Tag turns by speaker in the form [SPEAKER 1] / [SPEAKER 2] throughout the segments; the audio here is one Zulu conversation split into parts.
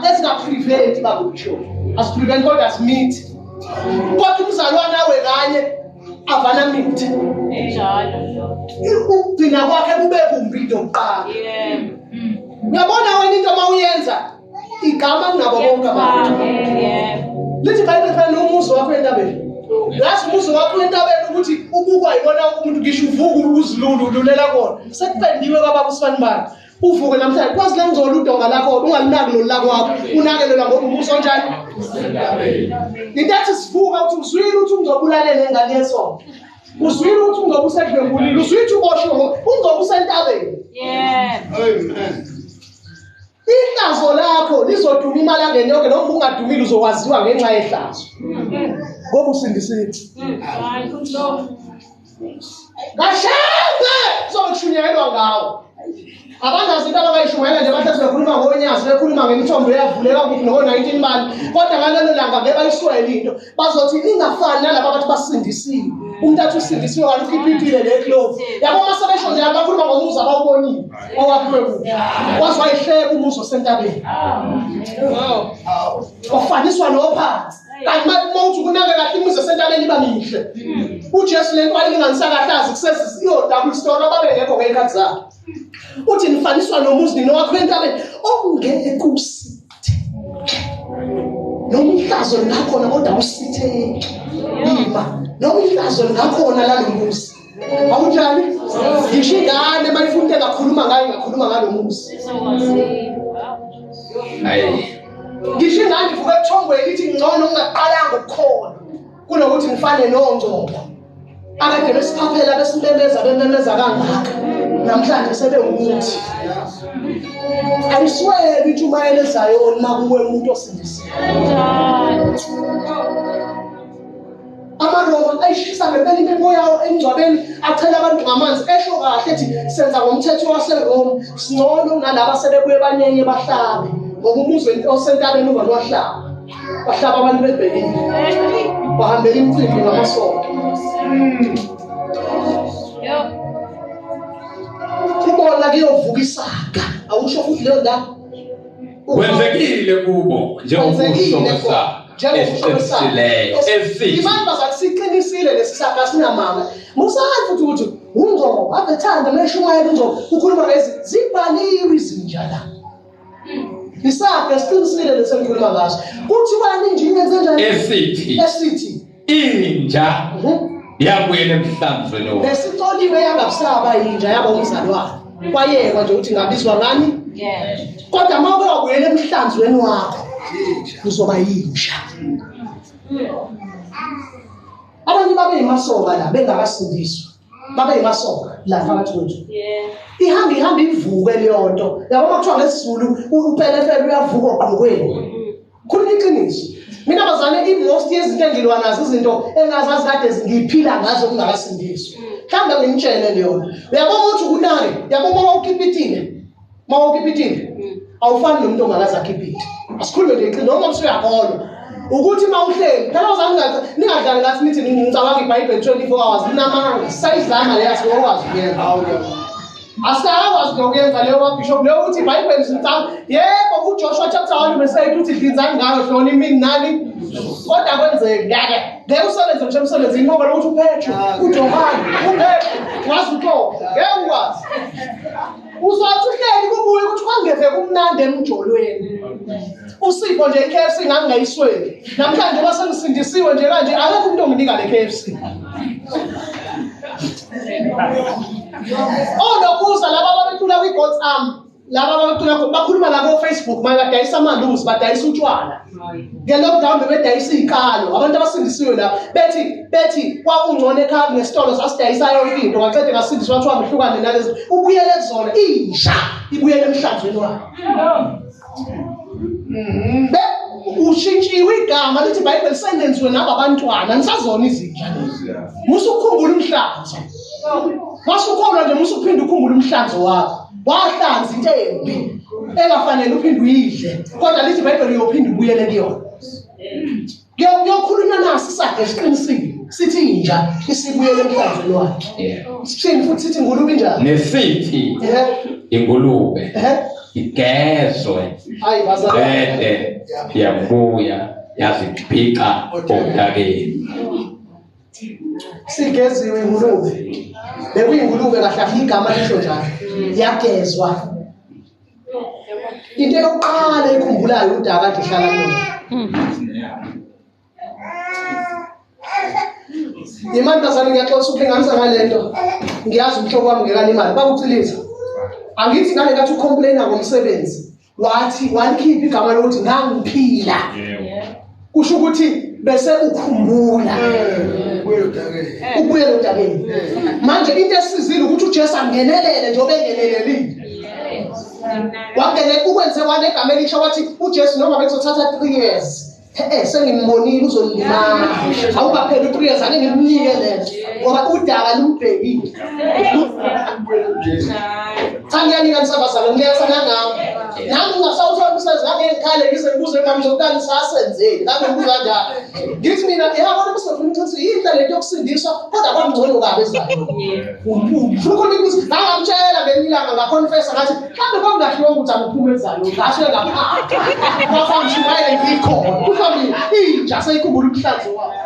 [SPEAKER 1] Let's not prevent babucho. As prevent God as meat. Kodwa umzalwana wekanye avana meat. Ukugcina kwakhe kube kumbi lokuqala. Uyabona wena into mawuyenza igama kunabo bonke abantu. Lithi Bible phela nomuzi wakho entabeni. Yazi umuzi wakho entabeni ukuthi ukukwa yibona umuntu ngisho uvuka uzilulu ululela kona. Sekupendiwe kwababa usifani bani. Uvuke namhlanje kwazi la ngizolo udonga lakho ungalinaki lo lako wakho unakelela ngoba umuso onjani. Into ethi sivuka uthi uzwile ukuthi ungizobulalela engane yesonto. Uzwile ukuthi ungobusedlengulile, uzwile ukuthi ubosho, ungobusentabeni. Amen. Ihlazo lakho lizoduma imalangeni yonke noma ungadumile uzokwaziwa ngenxa yehlazo. Ngoba usindisile. Ngashembe sokushunyelwa ngawo. Abantu izinto abangayishumayela nje bathi sikhuluma ngonyazi, bekhuluma ngemithombo eyavuleka ngo-19 mali. Kodwa ngalelo langa ngeke bayiswele into. Bazothi ingafani nalabo abathi basindisiwe. Umuntu athi usindisiwe kanti ukhiphiphile le clove. Yabo masebesho nje abakhuluma ngomuzi abawubonile. Owaphiwe kude. Wazi wayihleka umuzi osentabeni. Ofaniswa nophansi. Kanti mawuthi kunake kahle umuzi osentabeni iba mihle. uJesu lento ayilinganisa kahlazi kusesi iyo double story ababengekho ngekhathi zakhe. Uthi nifaniswa nomuzi nowakho entabeni ongeke kusithe. Nomhlazo ngakhona kodwa usithe ima. Nomhlazo ngakhona la lomuzi. Awunjani? Ngisho ingane bayifuna engakhuluma ngayo ngakhuluma ngalomuzi. Hayi. Ngisho ingane ivuka ethongweni ithi ngcono ungaqalanga ukukhona kunokuthi ngifane nongcobo. Akade besiqaphela bememeza kangaka. Namhlanje sebewumuthi. Ayiswele ukuthi umayelezayo makuwe umuntu osindisiwe. Amaroma ayishisa ngempela impilo yawo engcwabeni achela abantu ngamanzi esho kahle ethi senza ngomthetho waseRoma singcono nalabo sebebuye banyenye bahlabe ngoba umuzi osentabeni uba nohlaba bahlaba abantu bebhekile bahambela imicimbi ngamasonto. Kubona kuyovuka isaga awusho futhi leyo ndawo
[SPEAKER 2] kwenzekile kubo njengokushokosa
[SPEAKER 1] Imani bazakusiqinisile lesisaga sinamanga. Musazi ukuthi ungcobo abethanda meshumayela ungcobo ukhuluma ngezi zibhaliwe izinja la. Isaga siqinisile lesengikhuluma ngaso. Kuthi bani nje ingenze njani? Esithi
[SPEAKER 2] inja yabuela emhlanzweni lo.
[SPEAKER 1] Lesicoliwe yangabusaba inja yabo umzalwane. Kwayekwa nje ukuthi ngabizwa ngani? Kodwa mawuke wabuyela emhlanzweni wakho uzoba yinja. Abantu babe yimasoka la bengakasindiswa. Babe yimasoka la phakathi kwethu. Ihamba ivuke leyo nto. Yabo makuthiwa ngesizulu upelepele uyavuka ogqokweni. Khuluma iqiniso. Mina bazane most yezinto engilwa nazo izinto engazazi kade ngiphila ngazo kungakasindiswa. Mhlawumbe ngimtshele leyo. Uyabona ukuthi kunake, yabona mawukipitile. Awufani nomuntu ongakaze akhipite. Asikhulume ngeqiniso noma usuyakholwa. Ukuthi mawuhleli, phela uzangathi ningadlali ngathi nithi ngicabanga iBhayibheli 24 hours ninamanga. Sayidlanga leya sikwazi kuyenza. Asakwazi ukuyenza leyo wabishop leyo uthi iBhayibheli sicanga. Yebo uJoshua chapter 1 verse 8 uthi hlinzani ngayo hloni imini nani. Kodwa kwenzeke ngeke. Ngeke usebenze nje emsebenzini ngoba lo uthi uPetro, uJohane, uPetro, wazi uqobo. Ngeke ukwazi. Uzothi uhleli kubuye ukuthi kwangeve kumnandi emjolweni. Usipho nje iKFC ngangayisweli. Namhlanje basengisindisiwe nje kanje akekho umuntu onginika le KFC. Nokuza laba ababethula kwi-God's arm. Laba ababethula bakhuluma la ku Facebook bayadayisa amanduzi, badayisa utshwala. Nge-lockdown bebedayisa izikalo. Abantu abasindisiwe la bethi kwakungcono ekhaya nesitolo sasidayisa yonke into ngaqede ngasindiswa wathiwa mhlukane nalezi. Ubuyele kuzona inja ibuyele emhlanzweni wakhe. Ushintshiwe igama lithi iBhayibheli sendenziwe naba abantwana nisazona izinja lezi. Musukukhumbula umhlanzo. Masukholwa nje musuphinda ukukhumbula umhlanzo wakho. Wahlanza into embi engafanele uphinde uyidle. Kodwa lithi iBhayibheli uyophinda ubuyele kuyona. Ngiyokhuluma nasi isakhe siqinisile. Sithi inja isibuyele emhlanzweni wakhe. Siphinde futhi sithi ingulube injani?
[SPEAKER 2] Nesithi ingulube. igezwe bende yabuya yaziphika odakeni.
[SPEAKER 1] Sigeziwe ingulube. Bekuyingulube kahle igama lisho njalo. Yagezwa. Into yokuqala ikhumbulayo udaba kade hlala kuyo. Imali bazali ngiyaxoxa ukuphinganisa ngalento. Ngiyazi umhlobo wami ngekani imali. Bakucilisa. Angithi ngale kathi ucomplaina ngomsebenzi. Wathi walikhipha igama lokuthi ngangiphila. Kusho ukuthi bese ukhumbula. Ubuye odakeni. Manje into esizile ukuthi uJesu angenelele nje obengenelelile. Wangene ukwenze wanegama elisha wathi uJesu noma bekuzothatha 3 years. Sengimbonile uzolima. Awukaphela 3 years ake ngimnike lento. Ngoba udaka lumbhekile. Thangiyanika nisabazana ngiyasana ngawo. Nami ungasawuthola umsebenzi ngangekhale ngize ngibuze manje ngokani sasenzeni. Ngangibuza njalo. Ngithi mina yabona umsebenzi ukuthi yinhle lento yokusindiswa kodwa kwamngcono kabi ezayo. Ufuna ukuthi ngamtshela ngelilanga ngaconfessa ngathi mhlambe kwangahliwa ukuthi angiphume ezayo. Ngasho ngapha. Kwafana shumayele ngikhona. Ufamile inja seyikhumbula umhlanzo wakhe.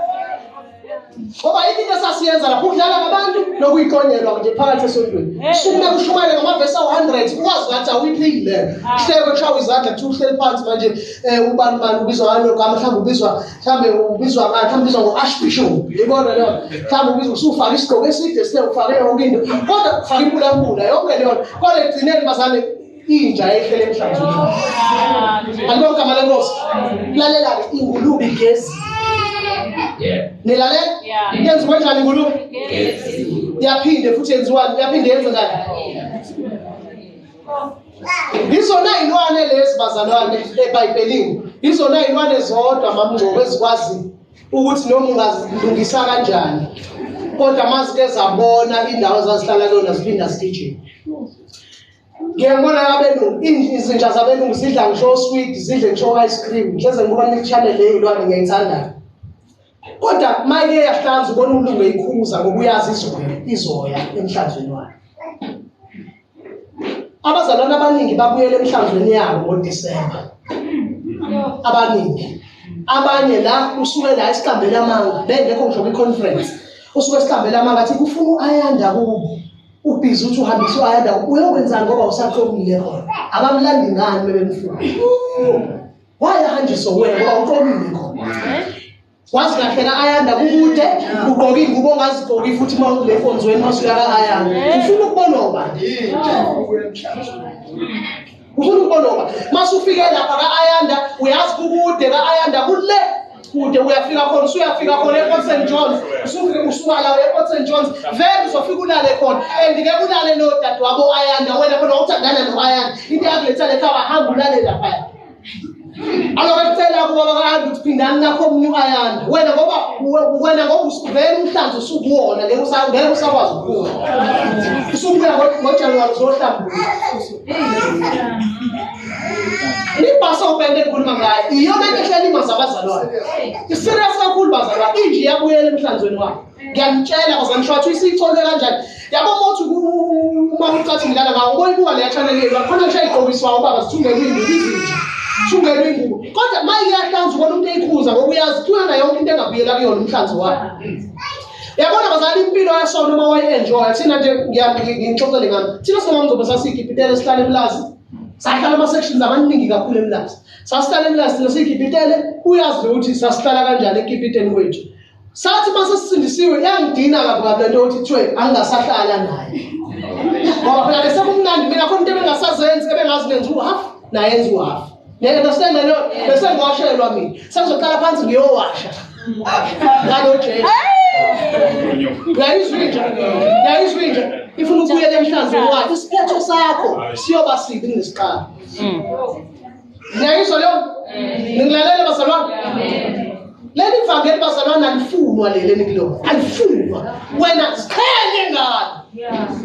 [SPEAKER 1] Ngoba into esasiyenza lapho ukudlala ngabantu nokuyiqonyelwa nje phakathi esontweni. Sukume kushumayele ngamavesi awu100 ukwazi ngathi awuyiphile. Hleke kushawa izandla kuthi uhleli phansi manje ubani ubizwa ngalo gama mhlawumbe ubizwa ngathi ubizwa ngoArchbishop. Yibona leyo. Mhlawumbe ubizwa usufaka isigqoko eside sile ufake yonke into. Kodwa ufaka impula yonke leyo. Kodwa egcineni bazane inja ehlele emhlanzweni. Alibona igama lenkosi. Lalela ke ingulube igezi. Nilale? Yenziwa kanjani ingulube? Yaphinde futhi yenziwani? Yaphinde yenze njani? Izona inwane lezi bazalwane eBhayibhelini. Izona inwane zodwa mamngcobo ezikwazi ukuthi noma ungazilungisa kanjani. Kodwa mazike zabona indawo zazihlala lona ziphinda zigijima. Ngiyabona abelungu izinja zabelungu zidla ngisho sweet, zidle ngisho ice cream. Hleze ngoba ngichannel le ilwane ngiyayithanda. Kodwa mayike yahlanza ubona umlungu eyikhuza ngokuyazi izoya emhlanzweni wayo. Abazalwane abaningi babuyele emhlanzweni yabo ngoDisemba. Abaningi. Abanye la usuke la esihlambela amanga bengekho ngisho kwi-conference. Usuke esihlambela amanga athi kufuna ayanda kubo. Ubhizi uthi uhambisa uayanda uyokwenza ngoba usaqomile khona. Abamlandi ngani bebemfuna. Wayahanjiswa wena ngoba uqomile khona. Wazi kahle ka ayanda kukude ugqoka ingubo ongazigqoki futhi mawule efonzweni masuya ka ayanda. Ufuna ukubona obani? Ufuna ukubona obani? Masufike lapha ka ayanda uyazi kukude ka ayanda kule kude uyafika khona usuyafika khona ePort St John's usuka la ePort St John's vele uzofika ulale khona and ke ulale no dadewabo ayanda wena khona uthandana no ayanda into yakuletha lekhaya hamba ulale lapha. Alokutela kuba bakahambi ukuphindana nakho omnye ayanda wena ngoba usuvela umhlanzo usukuwona ngeke usakwazi ukuphuma usubuya ngoJanuary uzohlambula ibhasa ubende ekhuluma ngayo iyona into ehleli mazabazalwane iserious kakhulu bazalwane inje iyabuyela emhlanzweni wakhe ngiyamtshela bazanishwathi isicole kanjani yabo mothi uma ucathi ngilala ngawo ngoyibuka le channel yethu khona nje ayigqokiswa ubaba sithungele izinja thungele ingubo kodwa maye iyahlanza ubona umuntu eyikhuza ngokuyazi kuyona yonke into engabuyela kuyona umhlanzi wakhe. Yabona bazali impilo yasona uma wayenjoya thina nje ngiyixoxele ngami thina somamzoba sasikipitele sihlale emlazi sahlala ama sections amaningi kakhulu emlazi sasihlala emlazi thina sikipitele uyazi ukuthi sasihlala kanjani ekipiteni kwethu sathi mase sisindisiwe yangidina kabi lento ukuthi kuthiwe angasahlala naye ngoba phela bese kumnandi mina khona into engasazenzi ebengazi nenza uhalf nayenza uhalf understand lo bese ngiwashelwa mina sengizoqala phansi ngiyowasha ngalo Jesu yayizwinja ifuna ukubuyela emhlanzweni wakhe isiphetho sakho siyoba sibi ngesikhala yayizwa lo ngilalela bazalwane leli vangeli bazalwane alifunwa leli nikilo alifunwa wena sikhele ngani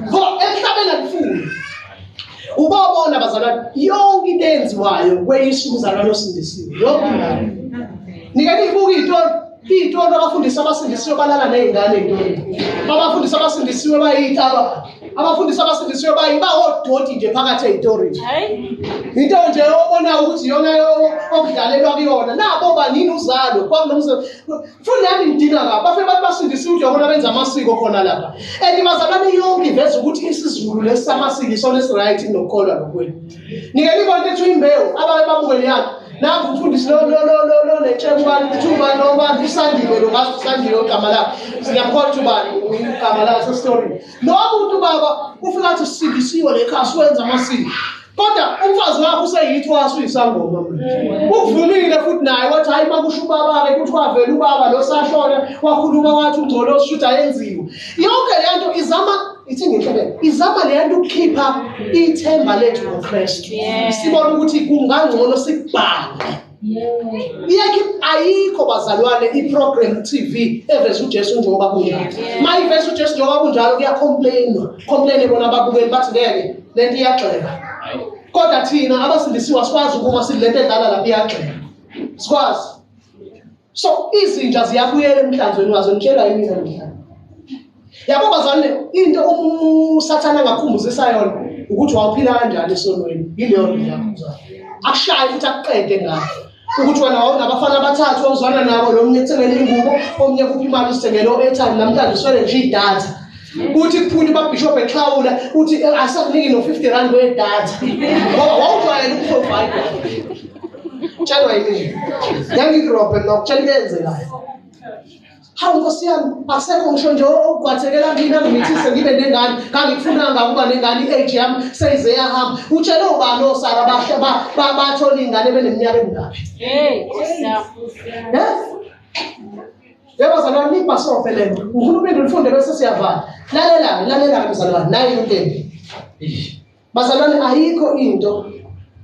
[SPEAKER 1] ngoba emhlabeni alifunwa. Ubabona bazalwane yonke into enziwayo kweyisho umzalwane osindisiwe yonke ingane. Nikani ibuka iy'tolo abafundisi abasindisiwe balala ney'ngane ey'ntoni. Abafundisi abasindisiwe bayitaba abafundisi abasindisiwe bayiba odoti nje phakathi ezitorini into nje obona ukuthi yona okudlalelwa kuyona nabo banini uzalo kwakunomsebenzi futhi nami ngidina lapha bafike bathi basindisiwe njengoba benza amasiko khona lapha and bazalwane yonke iveza ukuthi isizulu lesamasiko isona esiright nokukholwa nokwenu nike libonke ukuthi imbewu abaye babukele yakhe nangu umfundisi lo netshebani thuba noma isandile lo ngazi isandile ogama lakhe siyamkhola ubani igama lakhe story lo muntu baba ufika athi sindisiwe lekhasi wenza amasiko kodwa umfazi wakho useyithi wasuyisangoma uvumile futhi naye wathi hayi makusho ubaba ke kuthi wavela ubaba lo sashona wakhuluma wathi ungcolo should ayenziwe yonke lento ithi ngenhlebe izama lento ukukhipha ithemba lethu ngoKristu sibona ukuthi kungangcono sikubhale ayikho bazalwane iprogram TV eveza uJesu njengoba kunjalo mayiveza uJesu njengoba kunjalo complain bona ababukeli bathi ngeke lento iyagxeka kodwa thina abasindisiwe sikwazi ukuma silento edlala lapha iyagxeka sikwazi so izinja ziyabuyela emhlanzweni wazo ngitshela yini namhlanje yabo bazalwane into usathana angakhumbuzisa yona ukuthi waphila kanjani esonweni yileyo nto yakho akushaye futhi akuqede ngayo ukuthi wena wawunabafana abathathu ozwana nabo lo munye ethengele ingubo omnye kuphi imali usithengele o-airtime namhlanje uswele nje idatha uthi kuphuma babishop eXhawula uthi asakuniki no50 rand wedatha ngoba wawujwayele ukuprovide tshela yini yangirobhe nokutshela intenzekayo hawu Nkosi yami akusekho ngisho nje ukwathekela mina ngithise ngibe nengane kangifunanga ukuba nengane iage yami seyize yahamba utshele ubani osara bathola ingane beneminyaka emingaphi yebo zalwane ibhasofe lento uNkulunkulu ulifunde bese siyavala lalela bazalwane nayo into embi bazalwane ayikho into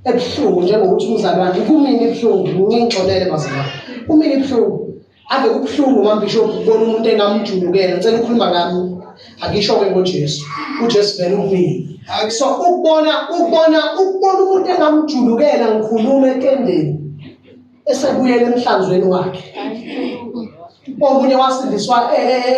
[SPEAKER 1] ebuhlungu njengokuthi umzalwane kumini ebuhlungu ngingixolele bazalwane kumini ebuhlungu ave kubuhlungu mambishop ukubona umuntu engamjulukela ngicela ukukhuluma ngami akisho ke ngoJesu uJesu vele umini so ukubona umuntu engamjulukela ngikhuluma ekendeni esebuyela emhlanzweni wakhe omunye wasindiswa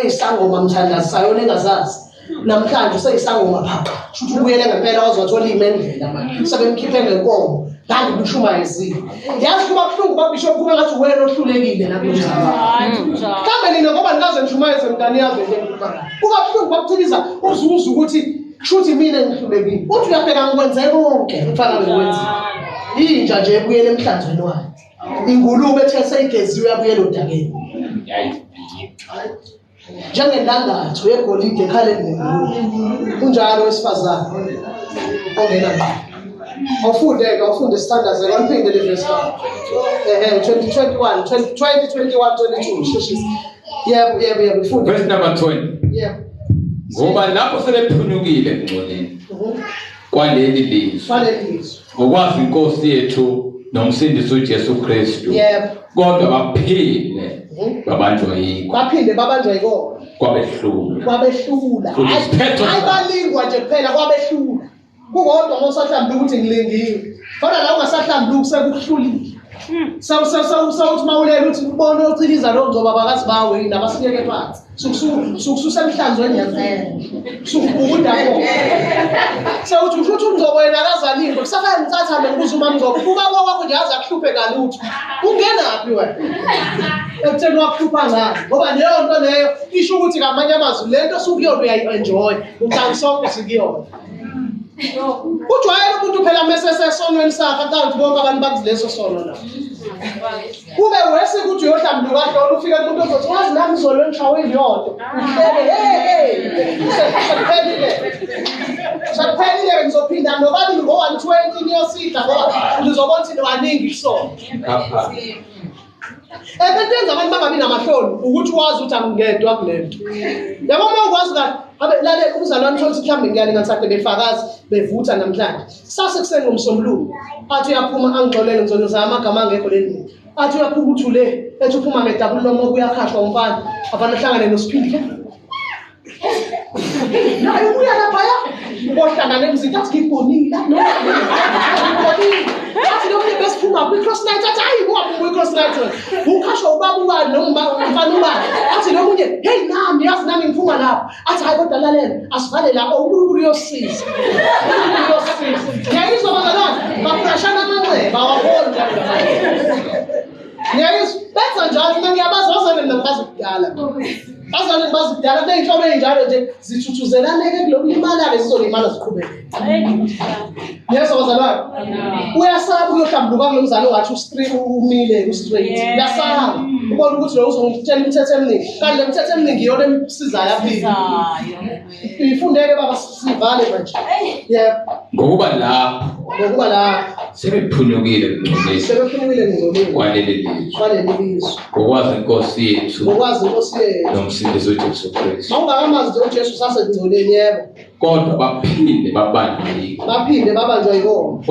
[SPEAKER 1] isangoma mthandazi sayona engazazi namhlanje useyisangoma phapha futhi ubuyele ngempela wazothola imendlela manje sebemkhiphe ngenkomo ndangi bushuma yezini yazi kuba kuhlungu babishop kube ngathi wena ohlulekile nakumzala kambe nina ngoba nikaze nishumayeze mntani yazi nje kuba kuhlungu babuthikiza uzuza ukuthi kushuthi mina ngihlulekile uthi uyabheka ngikwenze konke ufana bekwenza inja nje ebuyele emhlanzweni wakhe ingulube ethe seyigeziwe yabuyela odakeni njengendangatho yegolide ekhaleni kunjalo wesifazane ongena awufunde standards ngaliphinde le verse 2021 22 sheshisa yebo ufunde
[SPEAKER 2] verse number 20
[SPEAKER 1] yebo
[SPEAKER 2] ngoba lapho selephunyukile ngcoleni kwaleli lizwi ngokwazi inkosi yethu nomsindisi uJesu Kristu
[SPEAKER 1] yebo
[SPEAKER 2] kodwa baphile babanjwa yiko
[SPEAKER 1] baphinde babanjwa yiko
[SPEAKER 2] kwabehlula
[SPEAKER 1] ayibalingwa nje kuphela kwabehlula kukodwa ngosahlambula ukuthi ngilingiwe kodwa la ungasahlambula kusekuhlulile sawuthi mawulela uthi ubone ociliza lo ngcoba bakazi bawe yini abasiyeke phansi sukususa emhlanzweni yaphela sukubuda ko sawuthi ushuthi ungcobo yena akazalingwe kusafana ngithatha ngibuza uma ngcobo kuba kwakho nje aza kuhluphe kalutho ungenaphi wena ekutheni wakuhlupha ngani ngoba leyo nto leyo isho ukuthi ngamanye amazwi lento sukuyona uyayi-enjoy ucangi sonke sikuyona ujwayele umuntu phela mesesesonweni sakhe kanti bonke abantu bakuleso sono na kube wese ukuthi uyohlambula kahle ufike umuntu ozothi wazi nami izolo ngishawe iyonto sakuphelile ngizophinda nobani ngo-120 niyosidla ngoba ngizobona ukuthi waningi kusona ebentenza abantu bangabi namahloni ukuthi wazi ukuthi angingedwa kulento yabo uma ukwazi kahle lale umzalwane uthola ukuthi mhlawumbe ngiyane ngasade befakazi bevutha namhlanje sasekuseni ngomsombuluko athi uyaphuma angixolele ngizonyoza amagama angekho leni athi uyaphuma uthule ethi uphuma ngedabula lomo kuyakhashwa umfana afana hlangane nosiphindi naye ubuya lapha Bohlangana emzini athi ngibonile athi lo muntu besiphuma kwi-cross night athi hayi kwi-cross night ukhasho ubaba ubani noma umfana ubani athi lo munye hey nami yazi nami ngiphuma lapho athi hayi kodwa lalela asivale la uNkulunkulu uyosiza ngiyayizwa bazalwane baprashana amanxeba awaboni ngiyayizwa benza njalo mina ngiyabazi wazane nambazi kudala bazane bazi kudala kuney'nhlobo ey'njalo nje zithuthuzelane-ke kulokulimala-ke zizolimala ziqhubeke ngiyezwa bazalwane uyasaba uyohlambuluka kulo mzali ongathi umile ku-straight uyasaba ubona ukuthi lo uzongitshela imithetho eminingi kanti le mithetho eminingi iyona emsizayo aphile ifundeke baba sivale manje yebo
[SPEAKER 2] ngokuba lapho sebephunyukile kwaleli lizwe ngokwazi inkosi yethu nomsindisi uJesu Kristu
[SPEAKER 1] mawungakamazi uJesu sasengcoleni yebo
[SPEAKER 2] kodwa baphinde
[SPEAKER 1] babanjwa yikona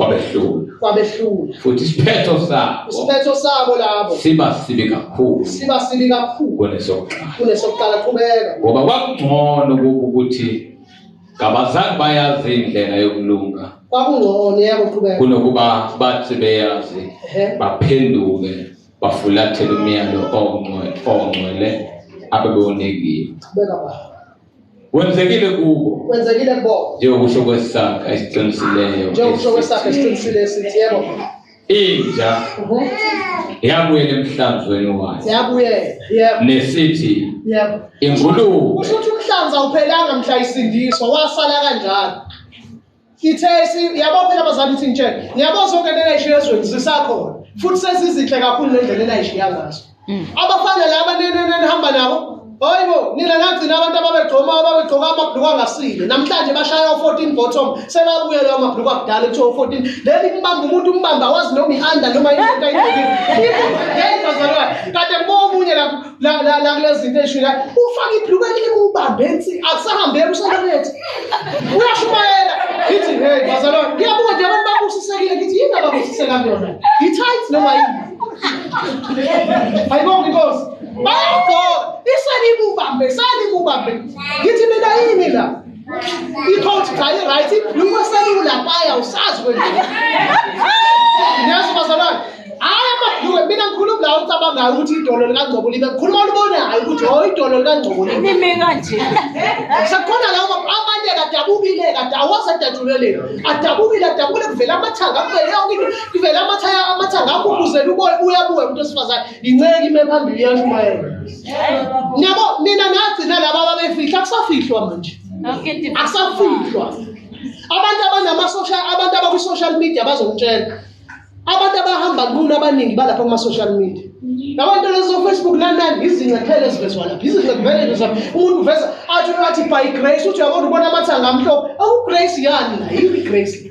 [SPEAKER 1] kwabehlula
[SPEAKER 2] futhi isiphetho sabo
[SPEAKER 1] labo
[SPEAKER 2] siba sibi kakhulu
[SPEAKER 1] kunesokuqala qhubeka
[SPEAKER 2] ngoba kwakungcono ukuthi kabazange bayazi indlela yokulunga
[SPEAKER 1] kwakungcono yebo qhubeka
[SPEAKER 2] kunokuba bathi beyazi baphenduke bafulathele umyalo ongcwele abebewonikiwe
[SPEAKER 1] qhubeka baba
[SPEAKER 2] kwenzekile kubo njengokusho kwesakha
[SPEAKER 1] esiqinisile sithi yebo
[SPEAKER 2] inja yabuyela emhlanzweni wayo nesithi ingulube
[SPEAKER 1] kusho ukuthi umhlanzi awuphelanga mhla isindiswa wasala kanjalo ithesi yabo phela abazali uthi ngitshela ngiyabo zonke lena ishiya ezweni zisakhona futhi sezizinhle kakhulu nendlela enayishiya ngazo abafana laba nenihamba nabo hayibo nina nagcina abantu ababegqoka amabhuluku angasile namhlanje bashaya u14 bottom sebabuyela amabhuluku akudala etho 14 leli kumbamba umuntu umbamba wazi noma ihanda noma into ayibekile yeyibazalwane kade ngomunye la kulezi zinto eshila ufaka ibhuluku elimubambe ensi akusahambeki usalabethe uyashumayela ngithi hey bazalwane ngiyabuka nje abantu babusisekile ngithi yini ababusisekanga yona i-tight noma yini ayibonke inkosi bayagqoka isalibubambe ngithi mina yini la i-coat gayi right ibhuluku eselulapaya usazi kwendlela ngiyazi bazalwane hayi amabhuluku mina ngikhuluma la ucabangayo ukuthi idolo likaNgcobo libe ngikhuluma olubonayo ukuthi idolo likaNgcobo
[SPEAKER 3] lime kanje
[SPEAKER 1] sakhona lawo amanye kadabukile kade awasadajuleleni adabukile kuvela amathanga kuvela yonke into kuvela amathanga akhuphuzela uyabuya umuntu osifazane inceke ime phambili yashumayela nyabo nina nagcina laba babefihla akusafihlwa manje akusafihlwa abantu abakwi-social media bazongitshela abantu abahamba lula abaningi balapha kuma-social media labantu lezo-Facebook nani izincephele ezivezwa lapha izincephele umuntu uveza athi by grace uthi uyabona ubona amathanga amhlophe grace yani la yini grace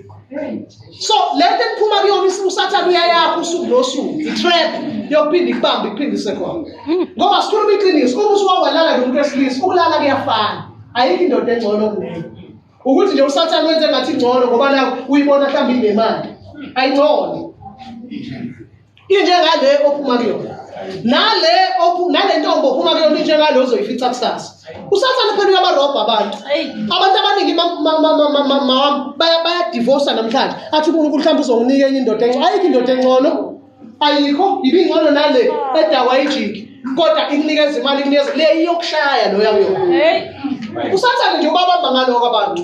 [SPEAKER 1] so lento eniphuma kuyona usathane uyayakho usuku nosuku i-trap yokuphinda ikubambe iphindise khona ngoba sikhuluma iqiniso uma usuwawalala nomuntu wesilisa ukulala kuyafana ayikho indoda engcono kuleyo ukuthi nje usathane wenze ngathi ngcono ngoba nawe uyibona mhlawumbe inemali ayingcono injengale ophuma kuyona nale ntombo ophuma kuyona injengale ozoyifica kusasa usathane phela uyabarobha abantu abaningi bayadivosa namhlanje athi uNkulunkulu mhlawumbe uzonginika enye indoda engcono ayikho indoda engcono ayikho ibingcono nale edawa ijiki kodwa ikunikeza imali ikunikeza le iyokushaya lo yakuyona usathane nje ubabamba ngaloko abantu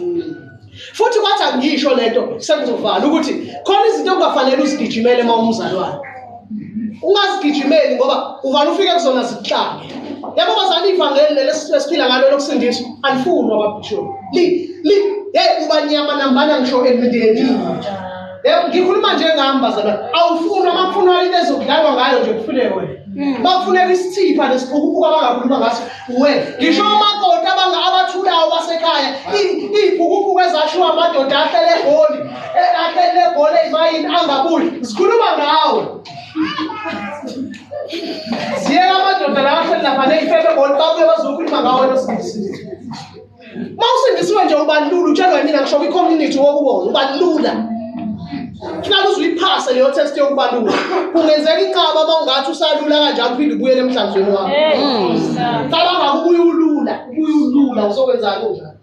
[SPEAKER 1] futhi kwathi angisho lento sengizovala ukuthi khona izinto ongafanele uzigijimele uma umzalwane ungazigijimeli ngoba uvana ufike kuzona zikuhlange yabo bazali ivangeli lesiphila ngalo lokusindiswa alifunwa babhisho ubanyama nambana ngisho emndeni yebo ngikhuluma njengami bazalwane awufunwa makufunwa into ezokudlalwa ngayo nje kufuneke wena bakufuneka isithipha lesibhukubuka abangakhuluma ngaso wena ngisho amakoti abathulayo basekhaya ibhukubuku ezashiwa amadoda ahlele egoli ezimayini angabuyi zikhuluma ngawe ziyeka amadoda la ahleli lapha ney'febe egoli babuye bazokhuluma ngawe lesindisiwe mawusindisiwe nje ubalula utshelwa mina ngisho kwi-community wokubona ubalula funeka uzuyiphase leyo test yokubalula kungenzeka inqaba uma ungathi usalula kanjalo uphinde ubuyele emhlanzweni wakho cabanga ubuye ulula uzokwenzani njalo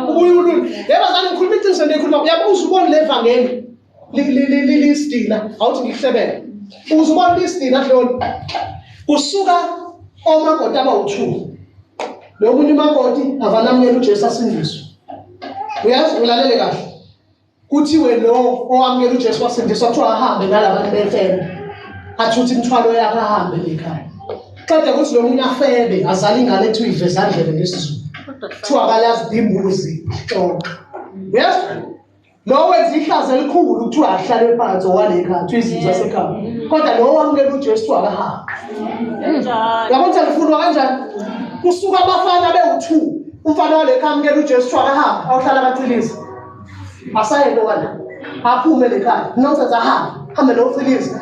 [SPEAKER 1] Ubuyulule. Yebo zani ngikhuluma iqiniso nekhuluma. Yabo uzubona le vangeli. Listina awuthi ngikuhlebele. Uzubona listina hloni. Usuka omakoti abawu2. Lo munye umakoti avanamukela uJesu asindiswe. Uyazi ulalele kahle. Kuthiwe lo owamukela uJesu wasindiswa kuthiwa ahambe nalabantu befebe. Athuthi imithwalo yakhe ahambe ekhaya. Qeda kuthi lo munye afebe azala ingane ethu ivezandlele ngesizulu. Kuthiwa akalazi imbuzi xoxa. Yes? Lo wenza ihlazo elikhulu kuthiwa ahlale phansi owalekhaya kuthiwa izinto zasekhaya. Kodwa lo owamukela uJesu akahamba. Yabona ngifuna kanjani? Kusuka abafana be2. Umfana walekhaya amukela uJesu akahamba awuhlala kaCilisa. Asayelo kana. Aphume lekhaya. Nonsense ahamba. Hambe noCilisa.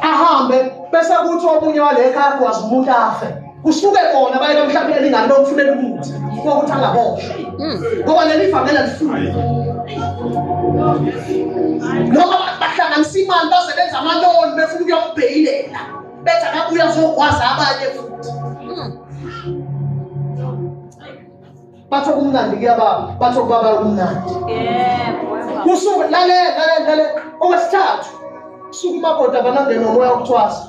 [SPEAKER 1] Ahambe bese kuthi omunye walekhaya kwazi umuntu afe. Kusuke bona bayeka mhlawumbe elingani lokufunela umuthi. Ukuthi angaboshwa. Ngoba leli vangela lifuna. Noma bahlanganisa imali basebenza amaloni befuna ukuyobheyilela. Betha kabuya zokwazi abanye futhi. Batho kumnandi kuyababa, batho kubaba kumnandi. Yebo. Kusuke lale okwesithathu. Kusuka umakoti abanande nomoya wokuthwasa.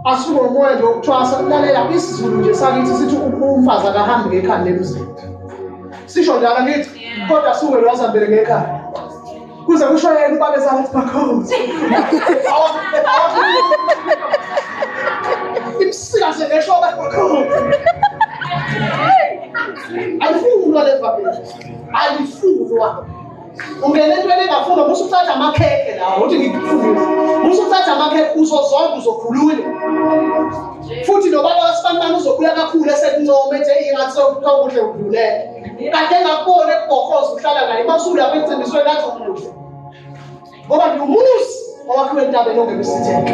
[SPEAKER 1] Asuke umoya nje wokuthwasa lalela isiZulu nje sakithi sithi umfazi akahambi ngekhanda emzini. Sisho njalo ngithi kodwa suke lo wasambele ngekhaya. Kuze kusho yena ubabe sathi bakhozi. Imsika sengesho bakhozi. Alifunwa leva. Alifunwa. Ungene entweni engafuna musu uthatha amakhekhe lawo uthi ngikufundisa. Musu uthatha amakhekhe uzozonke uzokhulula. Futhi nobaba wasibantwana uzokhula kakhulu esekuncoma ethi ingathi sokukudle udlulele. Kade ngakubona ekubhokoza uhlala naye masulu lapha encindiswe ngathi ukudle. Ngoba ngumusi owakhiwe entabeni ongebisitheke.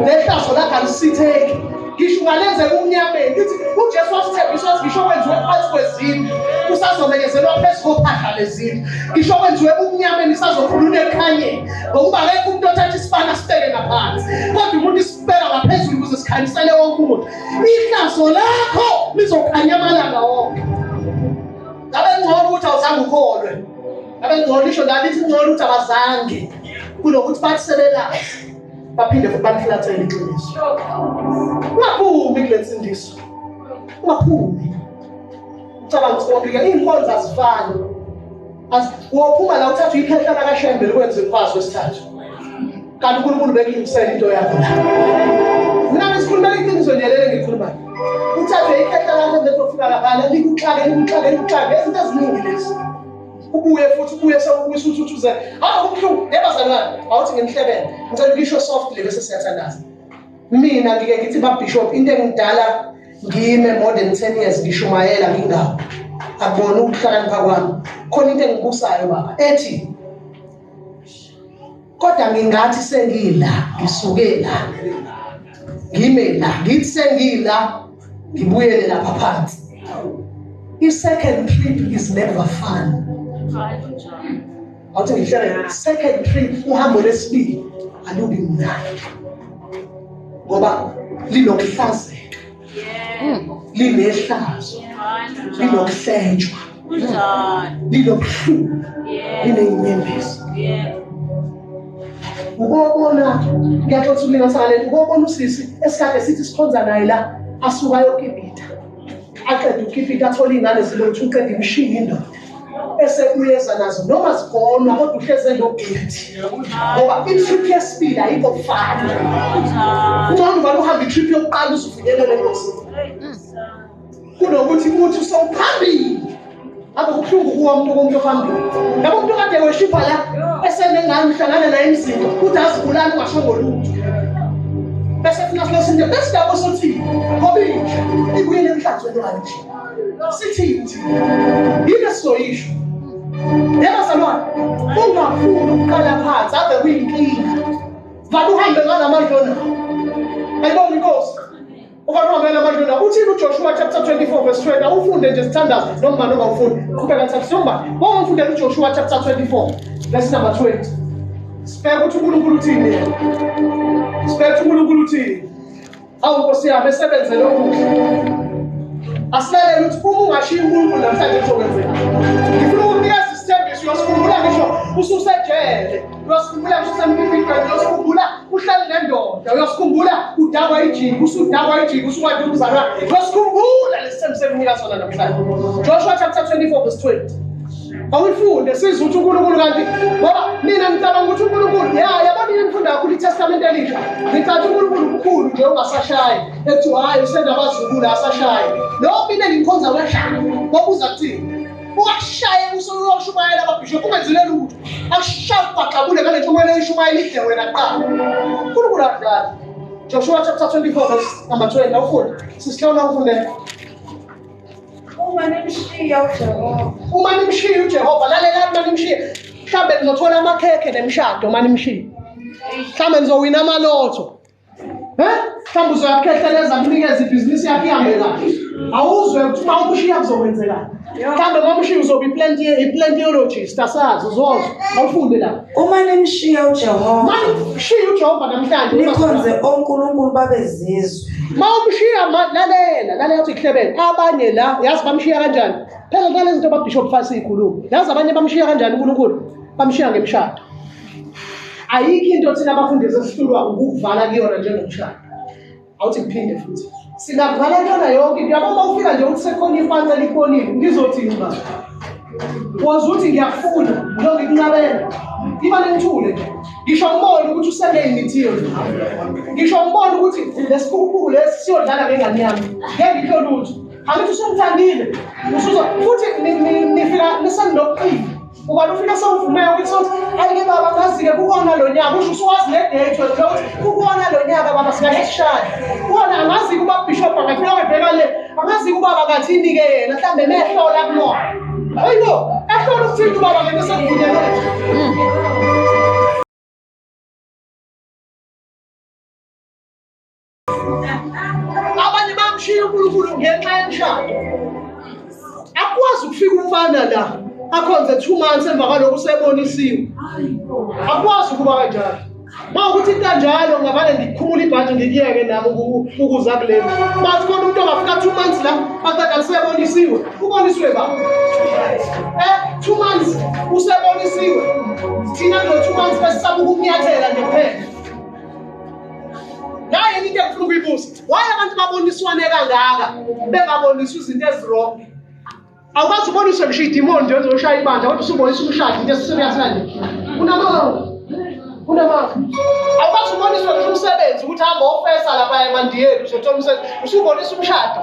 [SPEAKER 1] Lehlazo lakhe alisitheke. Ngisho ungalenzela umnyameni lithi uJesu wasithembisa ukuthi ngisho kwenziwe phansi kwezindlu kusazomenyezelwa phezu kophahla lezindlu. Ngisho kwenziwe umnyameni sazokhulula ekhanyeni. Ngokuba akekho umuntu othatha isibane asibeke ngaphansi. Kodwa umuntu isibeka ngaphezulu ukuze sikhanyisele wonke umuntu. Ihlazo lakho lizokhanya amalanga wonke. Ngabe ngcono ukuthi awuzange ukholwe. Ngabe ngcono lisho lalithi ngcono ukuthi abazange. Kunokuthi bathi sebelazi. Baphinde futhi baniflathele iqiniso. Ungaphumi kule nsindiso. Ungaphumi. Cabanga ukuthi iy'nkonzo azifani. Wophuma la uthatha ikhehla lakashembe likwenze ukwazi wesithathu. Kanti uNkulunkulu bekulungisela into yakho la. Mina ngisikhulumela iqiniso nje leli ngikhulumayo. Uthathe ikhehla lakho bese ufika lapha likuxake izinto eziningi lezi. Ubuye futhi ubuye sewubuyisa uthuthuzela. Ubhlungu ebazalwane awuthi ngimhlebele. Ngicela ukisho softly bese siyathandaza. Mina ngike ngithi babishop into engidala ngime more than 10 years ngishumayela ngingawo. Akubona ukuhlakanipha kwami. Khona into engibusayo baba ethi kodwa ngingathi sengila ngisuke la. Ngime la ngithi sengila ngibuyele lapha phansi. I-second trip is never fun. Awuthi ngihlele second trip uhambo lesibili alubi mnandi. Ngoba linokuhlazeka. Linehlazo. Linokuhlenjwa. Linokuhluma. Lineyinyembezi. Ubona ngiyaxoxa ulinganisana ubona usisi esikade sithi sikhonza naye la asuka yokipita. Aqeda ukipita athola ingane zilothu uqeda imishini indoda. Esebuyeza nazo noma zigonwa kodwa uhleze logift. Ngoba i-trip yesibili ayikho kufana. Ngcono ngoba uhamba i-trip yokuqala uzufinyelele enkosini. Kunokuthi umuntu usawuphambili. Abe kuhlungu kuwa umuntu ophambili. Yabo umuntu kade weshipha la esenengane uhlangana naye emzini uthi azibulala ungasho ngolutho. Bese funa sinosinde bese dabo sothi ngoba ikuyele emhlanzweni kanje. Sithi yini soyisho. Yabazalwane ungafuni ukuqala phansi ave kuyinkinga. Vale uhambe ngalamandlona. Ayibona inkosi. Uhambe ngalamandlona. Uthini uJoshua chapter 24 verse 20 awufunde nje sithandaza noma ungawufundi. Qhubeka thatha somba. Wawufundela uJoshua chapter 24 verse number 20. Sibheke ukuthi uNkulunkulu uthini. Sibheke uNkulunkulu uthini. Awu Nkosi yami esebenzele okuhle. asilalele ukuthi uma ungashiya uNkulunkulu namhlanje kuzokwenzeka. Ngifuna ukunikeza isithembiso uyosikhumbula ngisho ususejele, uyosikhumbula ngisho usemphifidweni, uyosikhumbula uhleli nendoda, uyosikhumbula udakwa ijiki, usudakwa ijiki, usukade umzalwane, uyosikhumbula lesi thembiso enginika sona namhlanje. Joshua chapter 24 verse 20. Awufunde sizwe ukuthi uNkulunkulu kanti ngoba mina ngicabanga ukuthi uNkulunkulu yabona imfundo kakhulu iTestament elisha. Ngicathi uNkulunkulu mkhulu nje ungasashayi. Ethi hayi usenda abazukulu asashayi. Lo mina ngikhonza weshaya. Ngoba uza kuthini? Ukushaye usuyoshumayela ababishop ungenzile lutho. Akushaye kwaqabule ngale ntshumayelo eshumayela ide wena qala. uNkulunkulu akudala. Joshua chapter 24 verse number 20. Awufunde. Sisihlawula ufunde.
[SPEAKER 3] Uma nimshiya uJehova.
[SPEAKER 1] Uma nimshiya uJehova, lalela uma nimshiya. Mhlambe nizothola amakhekhe nemshado uma nimshiya. Mhlambe nizowina amalotho. Mhlambe uzoyakhetheleza kunikeza ibhizinisi yakhe ihambe kahle. Awuzwe ukuthi uma umshiya kuzokwenzeka. Mhlambe uma umshiya uzoba i-plantiologist asazi uzozwa. Awufunde la.
[SPEAKER 3] Uma nimshiya uJehova.
[SPEAKER 1] Uma nimshiya uJehova namhlanje
[SPEAKER 3] nikhonze onkulunkulu babezizwe.
[SPEAKER 1] Mawumshiya lalela uthi ihlebele abanye la yazi bamshiya kanjani phela ngale zinto ababishop fasi ikhuluma yazi abanye bamshiya kanjani uNkulunkulu bamshiya ngemshado ayikho into thina abafundisi esihlulwa ukuvala kuyona njengomshado awuthi kuphinde futhi singavala yona yonke into yabo ufika nje uthi sekhona ifanele likhonile ngizothini ba wazi ukuthi ngiyakufuna njengoba ngikunqabela iba nenthule nje ngisho ngibona ukuthi useneyinithiyo ngisho ngibona ukuthi lesikhukhu lesi siyodlala ngengane yami ngeke ngisho lutho angithi usungithandile usuzo futhi nifika nisanokuqina uba ufika sewuvumela ukuthi ayike baba ngazi-ke kukona lo nyaka usho usuwazi nedate ukuthi kukona lo nyaka baba singasishaya kukona angazi kuba bishop angafika ngebheka le angazi kubaba ngathini-ke yena mhlawumbe mehlola kumona hayibo ehlola ukuthini ubaba ngeke sekuvunyelwe abanye bamshiya uNkulunkulu ngenxa yemshado akwazi ukufika umfana la akhonze 2 months emva kwalokho usebonisiwe akwazi ukuba kanjalo mawukuthi kanjalo ngavale ngikhumula ibhanti ngikiyeke nami ukuza kulelo bathi khona umuntu ongafika 2 months la aqeda usebonisiwe uboniswe ba 2 months usebonisiwe thina lo 2 months besisaba ukumnyathela nje kuphela naye into engifuna ukuyibuza why abantu baboniswane kangaka bengaboniswa izinto ezirong awukazi uboniswe ngisho idemon nje ozoshaya ibandla kodwa usubonisa umshado into esisebenzisa nje unamanga awukazi uboniswe ngisho umsebenzi ukuthi hamba ofesa lapha eMandiyeli uzothola umsebenzi usubonisa umshado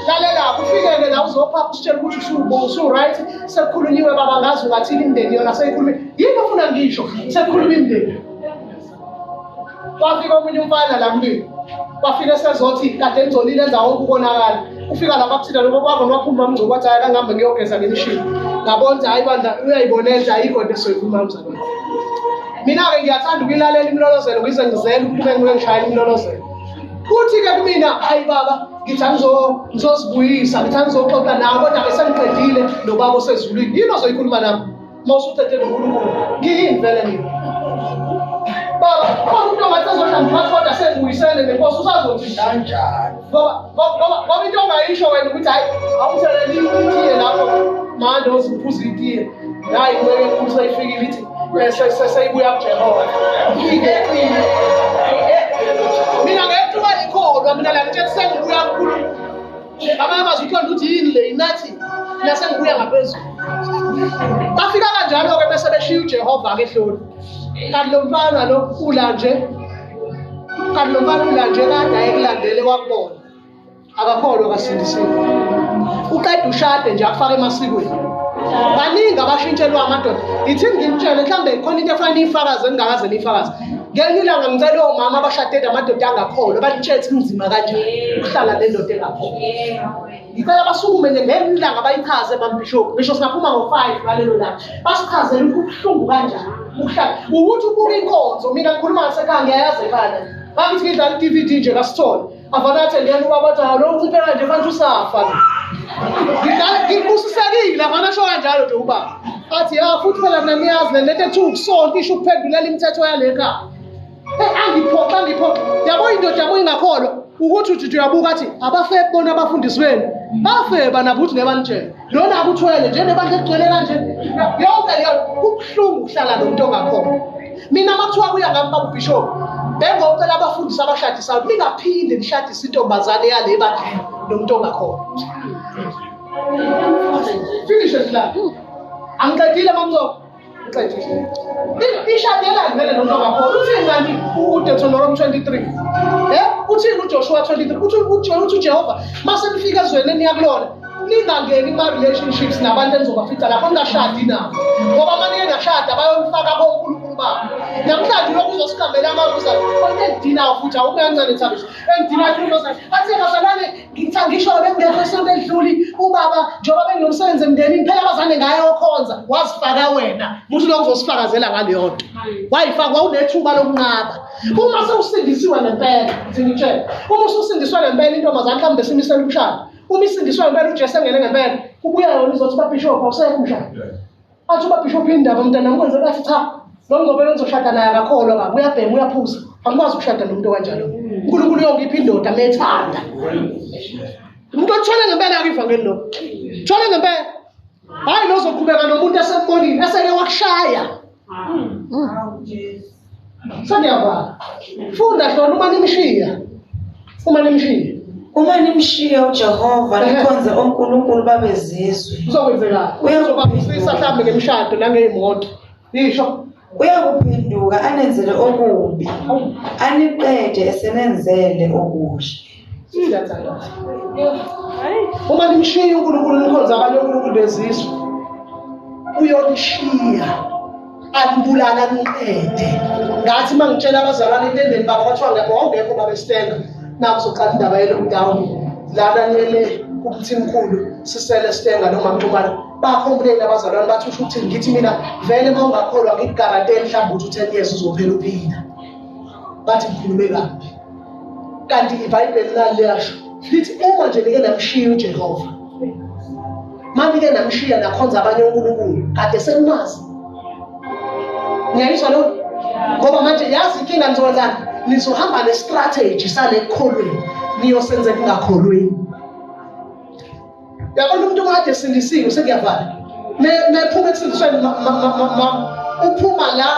[SPEAKER 1] lalela kufikele la uzophapha usitshela ukuthi usu-right sekukhulunyiwe baba ngazi ungathini imindeni yona seyikhulume yini ofuna ngisho sekukhuluma imindeni wafika omunye umfana la kulini wafika sezothi kade ngizolile enza wonke ubonakala ufika la bakuthina lokho kwabo nwaphuma umngcubo wathi hayi kangahambe ngiyogeza ngemishini ngabona hayi bandla uyayibonela ayikho into esoyikhuluma mzalwane mina-ke ngiyathanda ukuyilalela imlolozelo ngize ngizele ukuthi ube ngishayela imlolozelo kuthi-ke kumina hayi baba ngithi ngizozibuyisa ngithi ngizoxoxa nawe kodwa besengiqedile nobaba osezulwini yini ozoyikhuluma nami uma usuthethe noNkulunkulu ngiyini vele mina baba umuntu ongathi azohlamba kodwa sengibuyisele nenkosi usazothi kanjani ngoba into ongayisho wena ukuthi hayi awuthelele itiye lapho manje uziphuza itiye hayi ngeke inkosi ayifikile ithi seyibuya kuJehova mina ngekuba ikholwa mina la ngithe sengibuya kuNkulunkulu abanye bazothanda ukuthi yini le inathi nasengibuya ngaphezulu bafika kanjalo-ke bese beshiya uJehova-ke ehloni kanti lo mfana lo ula nje kade ayekulandele kwakubona akakholwa kasindisiwe uqeda ushade nje akufaka emasikweni baningi abashintshelwa amadoda ithi ngimtshele mhlambe khona into efana iy'fakazi engingakaze niyifakazi ngelinye ilanga ngicele omama abashadede amadoda angakholwa batshele ukuthi kunzima kanjani ukuhlala le ndoda engakholwa ngicela basukume nje ngelinye ilanga bayichaze bambishophu ngisho singaphuma ngo-5 ngalelo langa basichazele ukuthi kubuhlungu kanjani ukuhlala ukuthi ubuka inkonzo mina ngikhuluma ngasekhaya ngiyayazi ebala bakithi ngidlala i-DVD nje kasithole avanathe ngena ubabathi lo uciphela nje fanele usafa ngibusisekile avanasho kanjalo nje ubaba athi futhi phela mina niyazi le nto ethi ukusonta isho ukuphendulela imithetho yale khaya angiphoxa yabo indoda yabo ingakholwa ukuthi uthi uyabuka athi abafe bona abafundisi benu bafeba nabo uthi nebanitshela lona akuthwele nje nebandla egcwele kanje yonke leyo kubuhlungu ukuhlala nomuntu ongakhona. Mina makuthiwa kuya ngami baba ubishop bengocela abafundisi abashadisayo ningaphinde nishadise intombazane yale bandleni nomuntu ongakhona. Finish it la. Angicedile mamzo. Ngicedile. Ishadela ngene nomuntu ongakhona. Uthi ngani uDeuteronomy 23? Uthini uJoshua 23? Uthi uJehova mase nifika ezweni niyakulona ningangeni ma-relationships nabantu enizobafica lapho ningashadi nabo ngoba manje engashada bayomfaka konkulunkulu babo. Namhlanje lokhu uzosikhambela amabuza engidinayo futhi awukho kancane thabiso engidinayo kuloza athi bazalwane ngisho bengekho isonto edluli ubaba njengoba benginomsebenzi emndenini phela abazane ngayo okhonza wazifaka wena muthi lokho uzosifakazela ngaleyo nto wayifaka wawunethuba lokunqaba. Uma sewusindisiwe ngempela ngitshela uma ususindiswe ngempela intombazane mhlawumbe besimisela umshado uma isindiswe ngempela uJesu engene ngempela kubuya yona izothi babishop awusekho umshado athi ubabishop indaba mntana ngikwenze kathi cha lo ngobela ngizoshada naye akakholwa ngabe uyabhema uyaphuza angikwazi ukushada nomuntu kanjalo. uNkulunkulu yongipha indoda methanda umuntu othole ngempela akivangeli lo thole ngempela hayi lozoqhubeka nomuntu esembonini eseke wakushaya. Saniyabala funda hlona uma nimshiya uJehova nikhonze onkulunkulu babezizwe uzokwenzeka uyazobabusisa mhlawumbe ngemishado nangeyimoto nisho uyakuphenduka anenzele okubi aniqede esenenzele okuhle. Uma nimshiya uNkulunkulu nikhonza abanye uNkulunkulu bezizwe uyonishiya anibulala niqede. Ngathi mangitshela abazalwane entendeni baba kwathiwa ngekho babestenga nakuzoqala indaba ye-lockdown lana nele kumthimkhulu sisele stenga noma mntumane bakhompleni abazalwane bathi usho ukuthi ngithi mina vele uma ungakholwa ngikugaranteli mhlawumbe ukuthi 10 years uzophela uphila. Bathi ngikhulume kabi kanti iBhayibheli naliyasho lithi uma nje nike namshiya uJehova manike namshiya nakhonza abanye uNkulunkulu kade senimazi. Ngiyayizwa lo ngoba manje yazi inkinga nizokwenzani nizohamba ne-strategy sale ekukholweni niyosenze kungakholweni. Yabona umuntu kade sindisiwe sekuyavala nephuma ekusindisweni uphuma la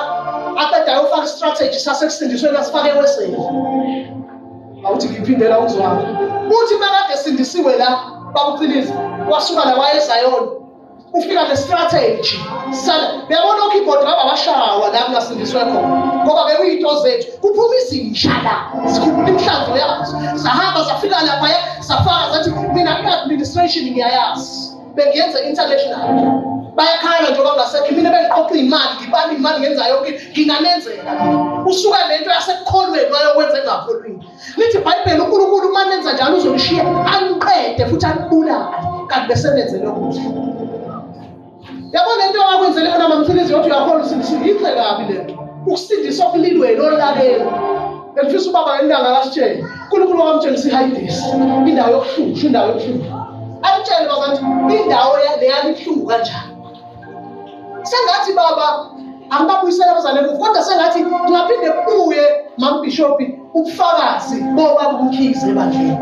[SPEAKER 1] aqeda ayofaka i-strategy sasekusindisweni asifake eweseni awuthi ngiphindela ukuzwami uthi makade sindisiwe la bakuqiniza wasuka la wayezayona ufika ne-strategy sala uyabona ukibhodi ngaba bashawa la kungasindiswe khona ngoba bekuyinto zethu kuphuma izinja la sikhuphula imhlanzo yazo sahamba safika laphaya safaka zathi mina i-administration ngiyayazi bengiyenza international bayakhala njengoba ngasekho mina bengiqoqa imali ngibani imali ngenza yonke nginganenzela usuka lento yasekukholweni wayokwenza engakholweni. Lithi iBhayibheli uNkulunkulu uma nenza njalo uzonishiya aniqede futhi anibulale kanti besenenzele okuhle. Yabona into akwenzele yona mamthilizi yothi uyakholwa usindisiwe yinhle kabi lento ukusindiswa okulilweni olakeni. Bengifisa ubaba ngendanga kasitshela uNkulunkulu wamtshengisa ihayidisi indawo yokuhlusha ayitshele bazanthi indawo leyalihlungu kanjani. Sengathi baba angibabuyisela abazalwane kodwa sengathi ngingaphinde kubuye mambishopi ubufakazi bobaba umkhize ebandleni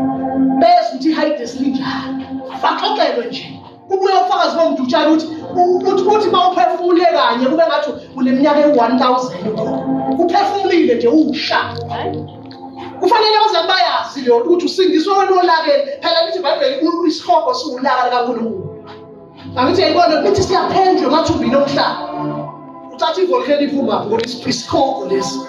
[SPEAKER 1] bese uthi ihayidisi linjani baxoxelwe nje kubuye ubufakazi bomdutshana uthi mawuphefumule kanye kube ngathi uneminyaka e-1000 uphefumulile nje usha. Kufanele abazali bayazi lo ukuthi usindiswe wena olakeni phela lithi iBhayibheli isihogo siwulaka kaNkulunkulu. Angithi yayibona ukuthi siyaphendla mathumbi nomhlaba uthatha ivolcano ivuma ngoba isihogo lesi